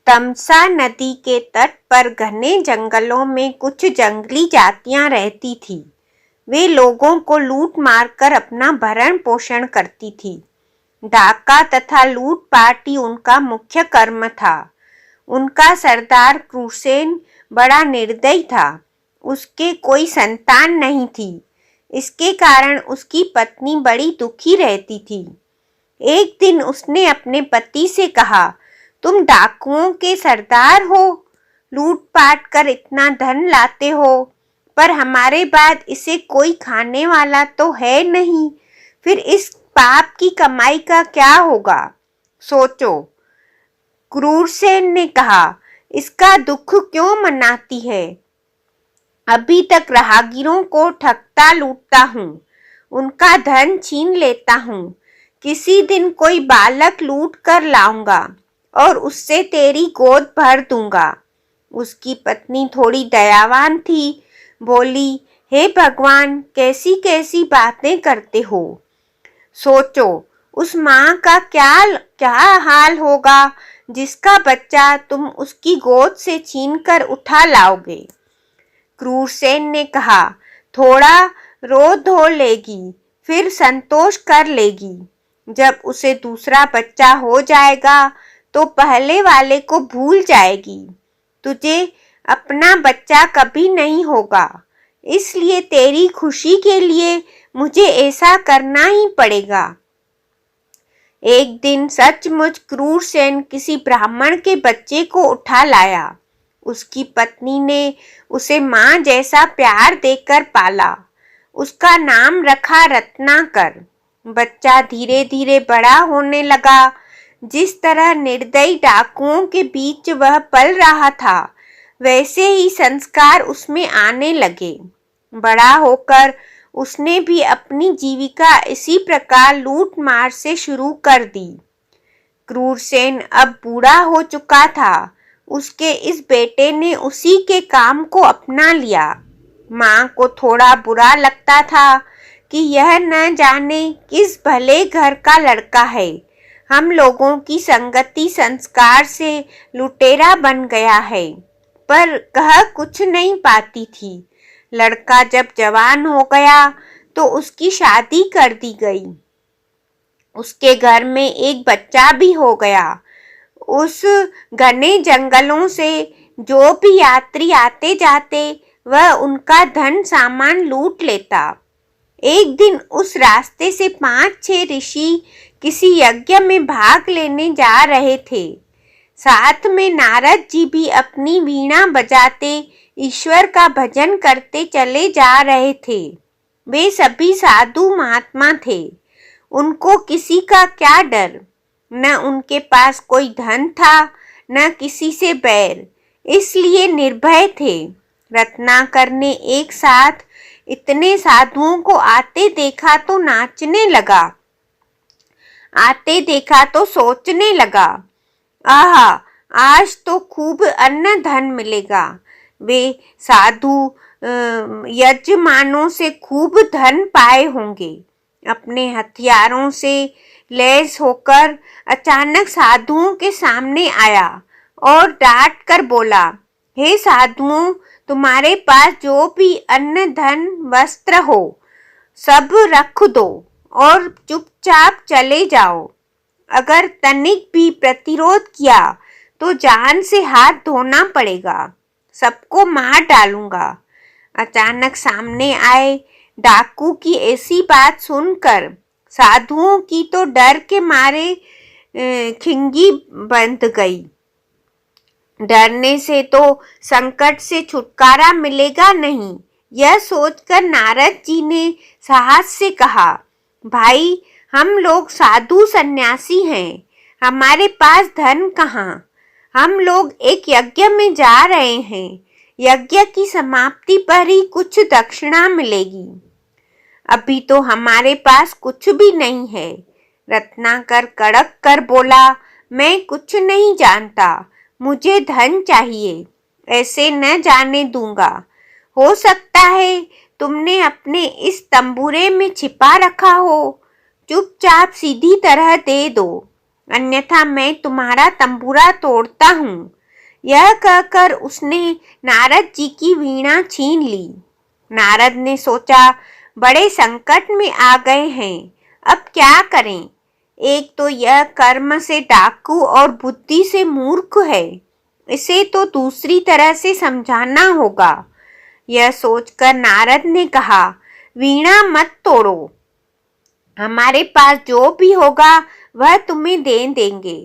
तमसा नदी के तट पर घने जंगलों में कुछ जंगली जातियां रहती थी। वे लोगों को लूट मार कर अपना भरण पोषण करती थी। डाका तथा लूटपाट ही उनका मुख्य कर्म था। उनका सरदार क्रूसेन बड़ा निर्दयी था। उसके कोई संतान नहीं थी। इसके कारण उसकी पत्नी बड़ी दुखी रहती थी। एक दिन उसने अपने पति से कहा, तुम डाकुओं के सरदार हो, लूटपाट कर इतना धन लाते हो, पर हमारे बाद इसे कोई खाने वाला तो है नहीं। फिर इस पाप की कमाई का क्या होगा? सोचो। क्रूरसेन ने कहा, इसका दुख क्यों मनाती है? अभी तक राहगीरों को ठगता लूटता हूँ, उनका धन छीन लेता हूँ। किसी दिन कोई बालक लूट कर लाऊंगा और उससे तेरी गोद भर दूंगा। उसकी पत्नी थोड़ी दयावान थी। बोली, हे भगवान, कैसी कैसी बातें करते हो। सोचो, उस माँ का क्या हाल होगा जिसका बच्चा तुम उसकी गोद से छीनकर उठा लाओगे। क्रूरसेन ने कहा, थोड़ा रो धो लेगी, फिर संतोष कर लेगी। जब उसे दूसरा बच्चा हो जाएगा तो पहले वाले को भूल जाएगी। तुझे अपना बच्चा कभी नहीं होगा, इसलिए तेरी खुशी के लिए मुझे ऐसा करना ही पड़ेगा। एक दिन सचमुच क्रूरसेन किसी ब्राह्मण के बच्चे को उठा लाया। उसकी पत्नी ने उसे माँ जैसा प्यार देकर पाला। उसका नाम रखा रत्नाकर। बच्चा धीरे धीरे बड़ा होने लगा। जिस तरह निर्दयी डाकुओं के बीच वह पल रहा था, वैसे ही संस्कार उसमें आने लगे। बड़ा होकर उसने भी अपनी जीविका इसी प्रकार लूट मार से शुरू कर दी। क्रूरसेन अब बूढ़ा हो चुका था। उसके इस बेटे ने उसी के काम को अपना लिया। माँ को थोड़ा बुरा लगता था कि यह न जाने किस भले घर का लड़का है। हम लोगों की संगति संस्कार से लुटेरा बन गया है, पर कह कुछ नहीं पाती थी। लड़का जब जवान हो गया तो उसकी शादी कर दी गई। उसके घर में एक बच्चा भी हो गया। उस घने जंगलों से जो भी यात्री आते जाते, वह उनका धन सामान लूट लेता। एक दिन उस रास्ते से 5-6 ऋषि किसी यज्ञ में भाग लेने जा रहे थे। साथ में नारद जी भी अपनी वीणा बजाते ईश्वर का भजन करते चले जा रहे थे। वे सभी साधु महात्मा थे। उनको किसी का क्या डर। न उनके पास कोई धन था, न किसी से बैर, इसलिए निर्भय थे। रत्नाकर ने एक साथ इतने साधुओं को आते देखा तो नाचने लगा, आते देखा तो सोचने लगा, आहा, आज तो खूब अन्न धन मिलेगा। वे साधु यजमानों से खूब धन पाए होंगे। अपने हथियारों से लैस होकर अचानक साधुओं के सामने आया और डांट कर बोला, हे साधुओं, तुम्हारे पास जो भी अन्न धन वस्त्र हो, सब रख दो और चुपचाप चले जाओ। अगर तनिक भी प्रतिरोध किया तो जान से हाथ धोना पड़ेगा, सबको मार डालूंगा। अचानक सामने आए डाकू की ऐसी बात सुनकर साधुओं की तो डर के मारे खिंगी बंध गई। डरने से तो संकट से छुटकारा मिलेगा नहीं, यह सोचकर नारद जी ने साहस से कहा, भाई, हम लोग साधु सन्यासी हैं, हमारे पास धन कहाँ। हम लोग एक यज्ञ में जा रहे हैं। यज्ञ की समाप्ति पर ही कुछ दक्षिणा मिलेगी। अभी तो हमारे पास कुछ भी नहीं है। रत्नाकर कड़क कर बोला, मैं कुछ नहीं जानता, मुझे धन चाहिए, ऐसे न जाने दूंगा। हो सकता है तुमने अपने इस तंबूरे में छिपा रखा हो, चुपचाप सीधी तरह दे दो। अन्यथा मैं तुम्हारा तंबूरा तोड़ता हूँ। यह कहकर उसने नारद जी की वीणा छीन ली। नारद ने सोचा, बड़े संकट में आ गए हैं, अब क्या करें। एक तो यह कर्म से डाकू और बुद्धि से मूर्ख है, इसे तो दूसरी तरह से समझाना होगा। यह सोचकर नारद ने कहा, वीणा मत तोड़ो, हमारे पास जो भी होगा वह तुम्हें दे देंगे।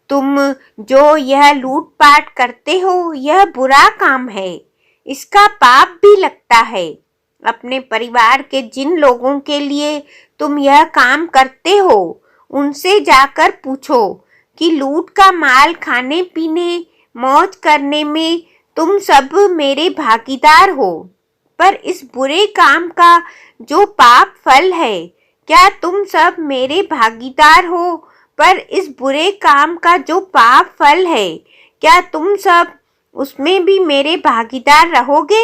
तुम जो यह लूटपाट करते हो यह बुरा काम है, इसका पाप भी लगता है। अपने परिवार के जिन लोगों के लिए तुम यह काम करते हो उनसे जाकर पूछो कि लूट का माल खाने पीने मौज करने में तुम सब मेरे भागीदार हो, पर इस बुरे काम का जो पाप फल है, क्या तुम सब मेरे भागीदार हो, पर इस बुरे काम का जो पाप फल है, क्या तुम सब उसमें भी मेरे भागीदार रहोगे।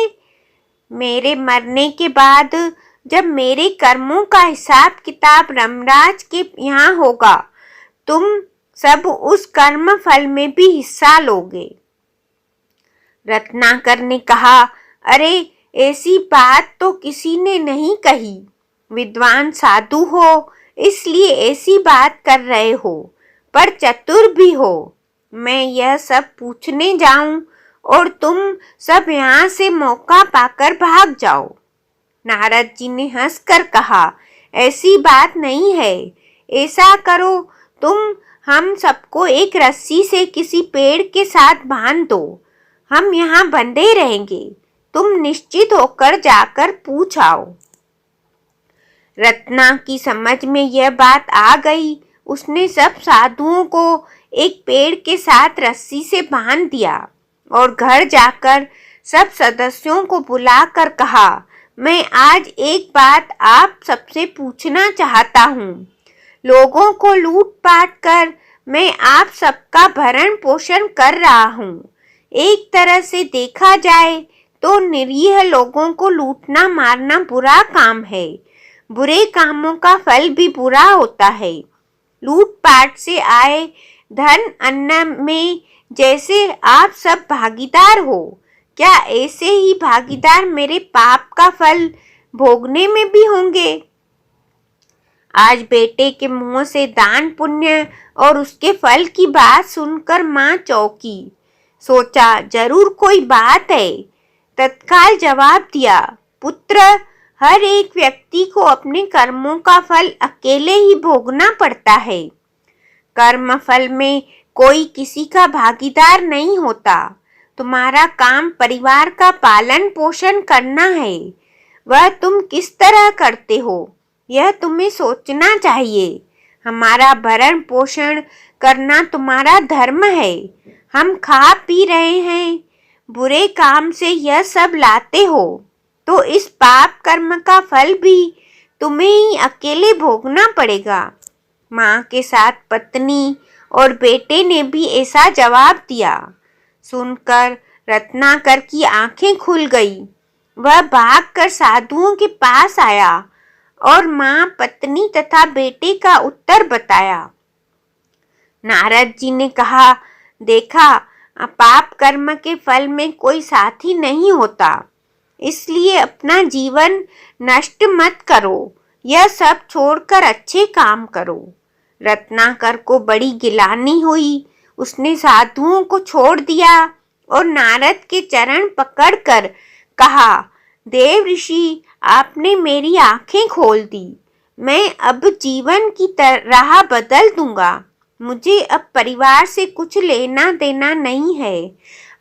मेरे मरने के बाद जब मेरे कर्मों का हिसाब किताब यमराज के यहाँ होगा, तुम सब उस कर्म फल में भी हिस्सा लोगे। रत्नाकर ने कहा, अरे ऐसी बात तो किसी ने नहीं कही। विद्वान साधु हो इसलिए ऐसी बात कर रहे हो, पर चतुर भी हो। मैं यह सब पूछने जाऊं और तुम सब यहाँ से मौका पाकर भाग जाओ। नारद जी ने हंसकर कहा, ऐसी बात नहीं है। ऐसा करो, तुम हम सबको एक रस्सी से किसी पेड़ के साथ बांध दो, हम यहाँ बंधे रहेंगे। तुम निश्चित होकर जाकर पूछ आओ। रत्ना की समझ में यह बात आ गई। उसने सब साधुओं को एक पेड़ के साथ रस्सी से बांध दिया और घर जाकर सब सदस्यों को बुलाकर कहा, मैं आज एक बात आप सबसे पूछना चाहता हूँ। लोगों को लूट पाट कर मैं आप सबका भरण पोषण कर रहा हूँ। एक तरह से देखा जाए तो निरीह लोगों को लूटना मारना बुरा काम है। बुरे कामों का फल भी बुरा होता है। लूटपाट से आए धन अन्न में जैसे आप सब भागीदार हो, क्या ऐसे ही भागीदार मेरे पाप का फल भोगने में भी होंगे। आज बेटे के मुंह से दान पुण्य और उसके फल की बात सुनकर माँ चौंकी। सोचा, जरूर कोई बात है। तत्काल जवाब दिया, पुत्र, हर एक व्यक्ति को अपने कर्मों का फल अकेले ही भोगना पड़ता है। कर्म फल में कोई किसी का भागीदार नहीं होता। तुम्हारा काम परिवार का पालन पोषण करना है। वह तुम किस तरह करते हो यह तुम्हें सोचना चाहिए। हमारा भरण पोषण करना तुम्हारा धर्म है। हम खा पी रहे हैं, बुरे काम से यह सब लाते हो, तो इस पाप कर्म का फल भी तुम्हें ही अकेले भोगना पड़ेगा। माँ के साथ पत्नी और बेटे ने भी ऐसा जवाब दिया। सुनकर रत्नाकर की आंखें खुल गई। वह भागकर साधुओं के पास आया और माँ, पत्नी तथा बेटे का उत्तर बताया। नारद जी ने कहा, देखा, पाप कर्म के फल में कोई साथी नहीं होता, इसलिए अपना जीवन नष्ट मत करो। यह सब छोड़कर अच्छे काम करो। रत्नाकर को बड़ी गिलानी हुई। उसने साधुओं को छोड़ दिया और नारद के चरण पकड़कर कहा, देव ऋषि, आपने मेरी आंखें खोल दी। मैं अब जीवन की राह बदल दूंगा। मुझे अब परिवार से कुछ लेना देना नहीं है।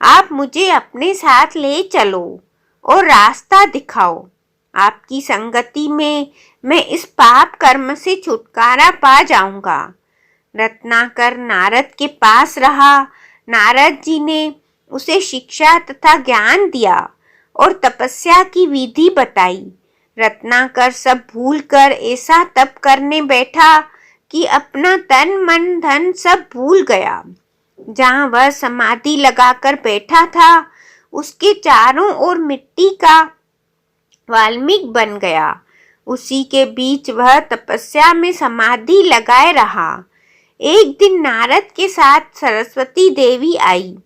आप मुझे अपने साथ ले चलो और रास्ता दिखाओ। आपकी संगति में मैं इस पाप कर्म से छुटकारा पा जाऊंगा। रत्नाकर नारद के पास रहा। नारद जी ने उसे शिक्षा तथा ज्ञान दिया और तपस्या की विधि बताई। रत्नाकर सब भूलकर ऐसा तप करने बैठा कि अपना तन मन धन सब भूल गया। जहाँ वह समाधि लगाकर बैठा था उसके चारों ओर मिट्टी का वाल्मीकि बन गया। उसी के बीच वह तपस्या में समाधि लगाए रहा। एक दिन नारद के साथ सरस्वती देवी आई।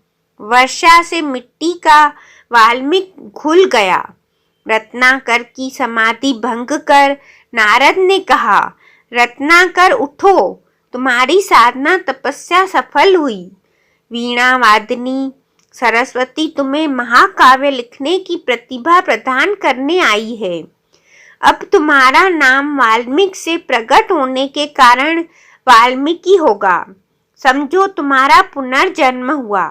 वर्षा से मिट्टी का वाल्मीकि घुल गया। रत्नाकर की समाधि भंग कर नारद ने कहा, रत्नाकर उठो, तुम्हारी साधना तपस्या सफल हुई। वीणा वादनी सरस्वती तुम्हें महाकाव्य लिखने की प्रतिभा प्रदान करने आई है। अब तुम्हारा नाम वाल्मीकि से प्रकट होने के कारण वाल्मीकि होगा। समझो तुम्हारा पुनर्जन्म हुआ।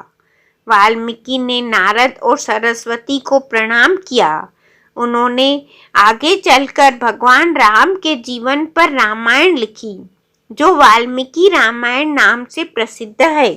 वाल्मीकि ने नारद और सरस्वती को प्रणाम किया। उन्होंने आगे चलकर भगवान राम के जीवन पर रामायण लिखी, जो वाल्मीकि रामायण नाम से प्रसिद्ध है।